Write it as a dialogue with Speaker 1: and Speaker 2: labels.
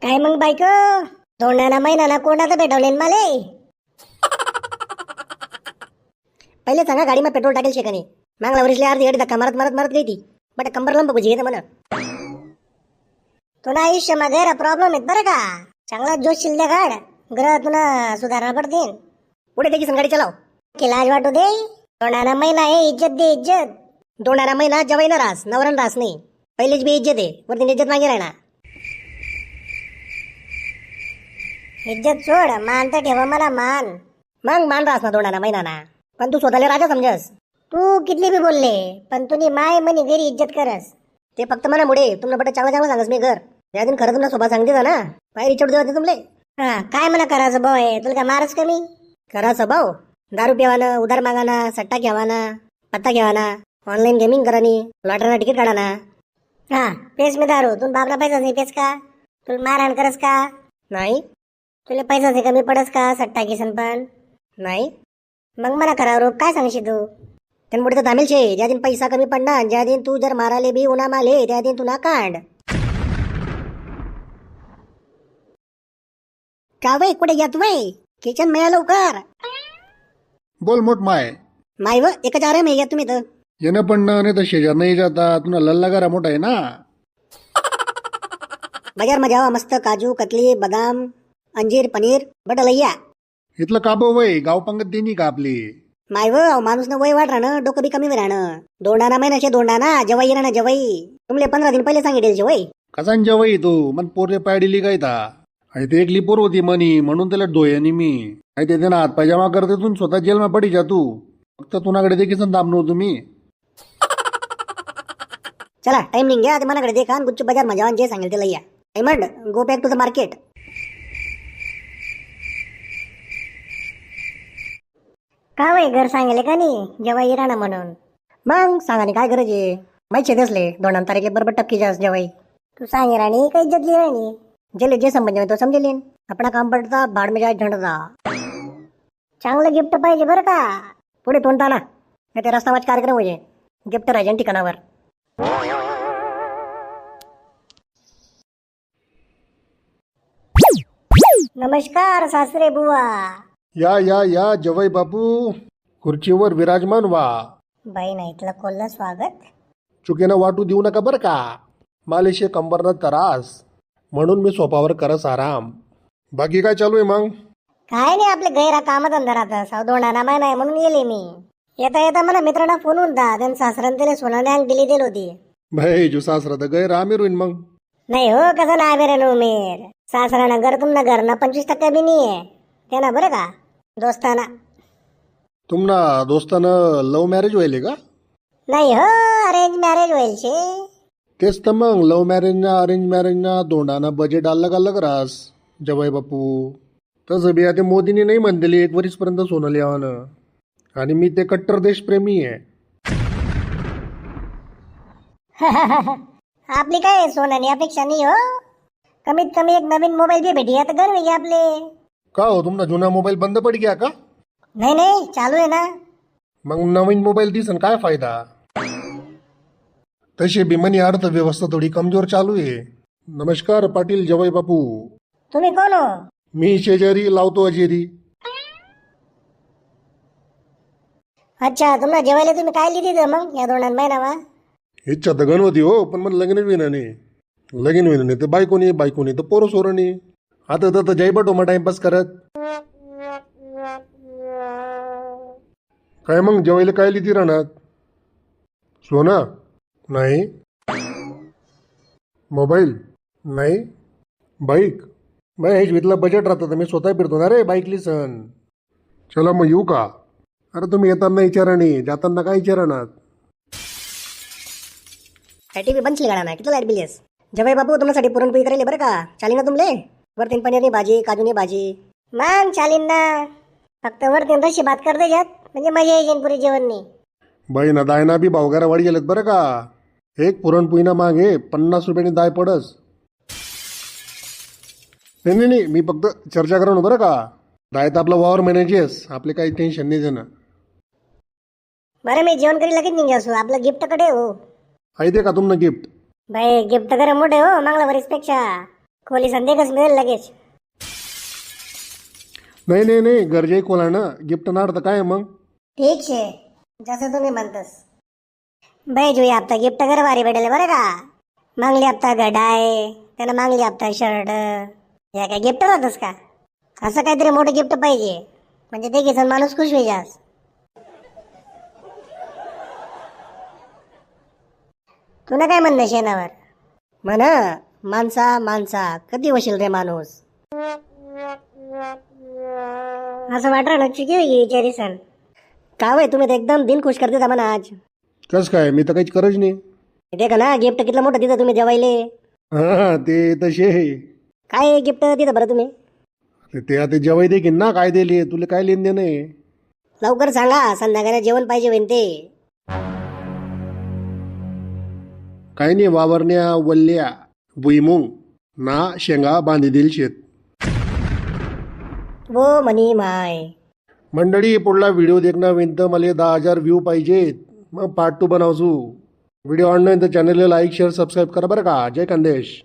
Speaker 1: काय मग बायको, धोंडाना महिनाना कोणाचं भेटवले मले? पहिले सांगा गाडी में पेट्रोल टाकेल शे का नाही. मागला वरीसले अर्धी गाडी धक्का मारत मारत मारत गई ती. बट कंबर लंब बुझी येते म्हणा. तुला आयुष्यामध्ये गैर प्रॉब्लेम आहेत बरं का. चांगला जोश शिल्दे काढ, ग्रह तुला सुधारणा पडतील. पुढे त्याची गाडी चलाव की लाज वाटू दे. धोंडाना महिना आहे, इज्जत दे इज्जत. धोंडाना महिना जवाई ना रास, नवरन रास नाही. पहिलेच बी इज्जत आहे, वरती इज्जत मागे राहणार. इज्जत सोड, मान तर ठेवा मला मान. मग मान रास ना धोंडाना महिना. पण तू स्वतःला राजा समजस. तू कितली बी बोलले, पण तुम्ही माय मनी घरी इज्जत करस. ते फक्त म्हणा मुळे तुम्हाला बट चांगलं चांगलं सांगस मी घर. या दिन खरं तुला स्वभाव सांगते ना, बाहेर इचड देवा तुमले. हा काय म्हणा करायचं भाऊ आहे, तुला काय मारस कमी करायचं भाऊ. दारू पिवाना, उधार मागाना, सट्टा घेवाना, पत्ता घेवाना, ऑनलाईन गेमिंग करानी, लॉटरीना तिकीट काढाना. हा पेस मी दारू, तुला बापला पैसा नाही पेस का? तुला मारहाण करस का? नाही. तुला पैसा कमी पडस का सट्टा घेसन पण? नाही. मग मला खरा रोग काय सांगशी तू? त्यान पुढे तर थांबेल शे. ज्या दिन पैसा कमी पडणार, ज्या दिन तू जर माराले बी उन्हा माले, त्या दिन तू ना कांड. का वय कुठे घ्या तुम्ही? किचन मिळा लवकर.
Speaker 2: बोल मोठ माय.
Speaker 1: माय व एकच आराम आहे घ्या तुम्ही तर.
Speaker 2: येणं पण नाही तर शेजार नाही जाता. तुला लल्ला करा मोठा आहे ना.
Speaker 1: बाजार में जावा, मस्त काजू कतली बदाम अंजीर पनीर बटलैया.
Speaker 2: इथलं काबो वय गाव पंगत देणी का आपली.
Speaker 1: माय व माणूस न वय वाढ राहणं, डोकं बी कमी राहणं. दोंडाना महिनाशे दोंडाना जवाई राहणं जवाई. तुमले 15 दिन पहिले सांगितले वय.
Speaker 2: कसांच्या वय तू मन पोरले पायडिली काय ता. आई ते एकली पोर होती मनी म्हणून त्याला डोयानी मी. आई ते ना हात पायजामा करते तू स्वतः जेलमा पडी जा तू. फक्त तुनाकडे देखील दाबलो तुम्ही.
Speaker 1: चला टाइम नाही घ्या, मनाकडे देखा गुच्छ बाजार मध्ये जाऊन जे सांगेल ते लయ్యా. Diamond go back to the market. का वय घर सांगेले का नाही जवाई राहणं म्हणून. मग सांगाने काय गरज आहे. माहिती दसले 2 तारीखे बरोबर टपकी जास जवाई. तू सांगे राणी काही इज्जत राणी. जेले जे समज तो समजेल. अपना काम पडता भाड में जाय झंडता. चांगलं गिफ्ट पाहिजे बरं का. पुढे तोंडता ना, नाही ते रस्ता वाच कार्यक्रम होईल. गिफ्ट राहायचे ठिकाणावर. नमस्कार सासरे बुवा.
Speaker 2: या जवय बापू खुर्चीवर विराजमान व्हा.
Speaker 1: बाई नाही इथलं कोल्हा स्वागत.
Speaker 2: चुकीनं वाटू देऊ नका बरं का. मालेशे कंबरनं त्रास म्हणून मी सोफावर करस आराम. बाकी काय चालू आहे मग?
Speaker 1: काय नाही, आपले गैरा कामधंदा राहतात. दोंडाना महिना आहे म्हणून येले मी. येता येता मला मित्रांना फोन होता, त्यांनी सासऱ्याने त्याला सोनाने अंग दिली होती.
Speaker 2: भाई जो सासरा तर गैर आमिर होईन मग.
Speaker 1: नाही हो, कसं नाही बेरे उमेर. सासऱ्यानं घर तुमना घरना 25% बी नाही आहे त्यांना बरं का. दोस्ताना
Speaker 2: तुमना दोस्तानं लव्ह मॅरेज व्हायले का?
Speaker 1: नाही हो, अरेंज मॅरेज होईल शे.
Speaker 2: तेच तर मग लव्ह मॅरेजना अरेंज मॅरेजना दोंडाना बजेट अलग अलग रास जवाई बापू. तसं बी आता मोदीने नाही म्हणलेली 1 वर्षपर्यंत सोनं लिहावं. आणि मी ते कट्टर देशप्रेमी आहे.
Speaker 1: आपली काय सोनानी अपेक्षा नाही हो. कमीत कमी एक नवीन मोबाईल बी भेटी तर गर्व घ्या आपले.
Speaker 2: का हो तुमचा जुना मोबाईल बंद पड गया का?
Speaker 1: नाही नाही चालू आहे ना.
Speaker 2: मग नवीन मोबाईल दिसन काय फायदा. तशी बिमनी अर्थव्यवस्था थोडी कमजोर चालू आहे. नमस्कार पाटील जवाई बापू.
Speaker 1: तुम्ही कोण हो?
Speaker 2: मी शेजारी लावतो अजेरी.
Speaker 1: अच्छा, तुम्हाला जेवायला तुम्ही काय लिहिली मग या दोन महिनावा?
Speaker 2: इच्छा तर गण होती हो, पण मग लग्न विना नाही. लगीन विना नाही तर बायको नाही तर पोरं सोरं नाही. आता तर जय बटो मग टाइमपास करत. काय मग जेवायला काय लिहिती राहणार? सोना नाही, मोबाईल नाही, बाईक. बाई हेच वितला बजेट राहतं तर मी स्वतः फिरतो ना रे बाईक लिसन. चला मग येऊ का? अरे तुम्ही येताना विचारा नाही, जाताना काय विचारणार?
Speaker 1: टीव्ही बंद गाणा नाही. किती लाईट बिल येस जवाई बापू तुमच्यासाठी पुरणपोळी करेल बरं का. चालीन ना तुमले? वरतीन पनीरनी भाजी, काजूनी भाजी. मग चालीन ना. फक्त वरतीन तशी भात कर द्यात म्हणजे मजा येईल पुरी जेवण नाही.
Speaker 2: बाई ना दायना बी भावगारा वाढी गेलेत बरं का. एक पुरणपोळीना मागे 50 रुपयानी दाय पडस. नाही मी फक्त चर्चा करून बरं का. दाय तर आपला वावर महिन्याचीच, आपले काही टेन्शन नाही देणं.
Speaker 1: बरं मी जेवण करी लगेच निघा असू. आपलं गिफ्ट कडे हो.
Speaker 2: आहे ते का तुमनं गिफ्ट?
Speaker 1: भाई गिफ्ट करे मोठे हो, मागला वरीस पेक्षा. खोली संदेकच मिळेल लगेच.
Speaker 2: नाही नाही नाही गरजे कोला ना गिफ्ट ना अर्थ काय मग.
Speaker 1: ठीक शे, जसं तुम्ही म्हणतस. बाई जुई हप्ता गिफ्ट घर भारी भेटेल बरं का. मागली हप्ता घडाय, त्यानं मागली हप्ता शर्ट. या काय गिफ्ट राहतस का. असं काहीतरी मोठं गिफ्ट पाहिजे म्हणजे ते घेसन माणूस खुश होई जास. तुला काय म्हणणं शेणावर. म्हण माणसा माणसा कधी वशील रे माणूस. असं वाटलं ना चुकी विचारी सण. का वय तुम्ही तर एकदम दिन खुश करते म्हणा आज.
Speaker 2: कस काय मी तर काहीच करत नाही.
Speaker 1: ते का ना गिफ्ट कितलं मोठं तिथं तुम्ही जेवायले.
Speaker 2: हा ते तसे
Speaker 1: काय गिफ्ट तिथं बरं तुम्ही.
Speaker 2: ते आता जेवाय देखील ना काय दिले तुला काय लेन देणं आहे.
Speaker 1: लवकर सांगा संध्याकाळी जेवण पाहिजे होईन ते.
Speaker 2: काय नाही वावरण्या वल्ल्या भुईमुंग ना शेंगा बांधी दिल शेत.
Speaker 1: वो मनी माय.
Speaker 2: मंडळी पुढला व्हिडिओ देखणं विनंत मला 10,000 व्ह्यू पाहिजेत मग पार्ट 2 बनवसू. व्हिडिओ ऑनलाईन तर चॅनलला लाईक शेअर सबस्क्राईब करा बरं का. जय खानदेश.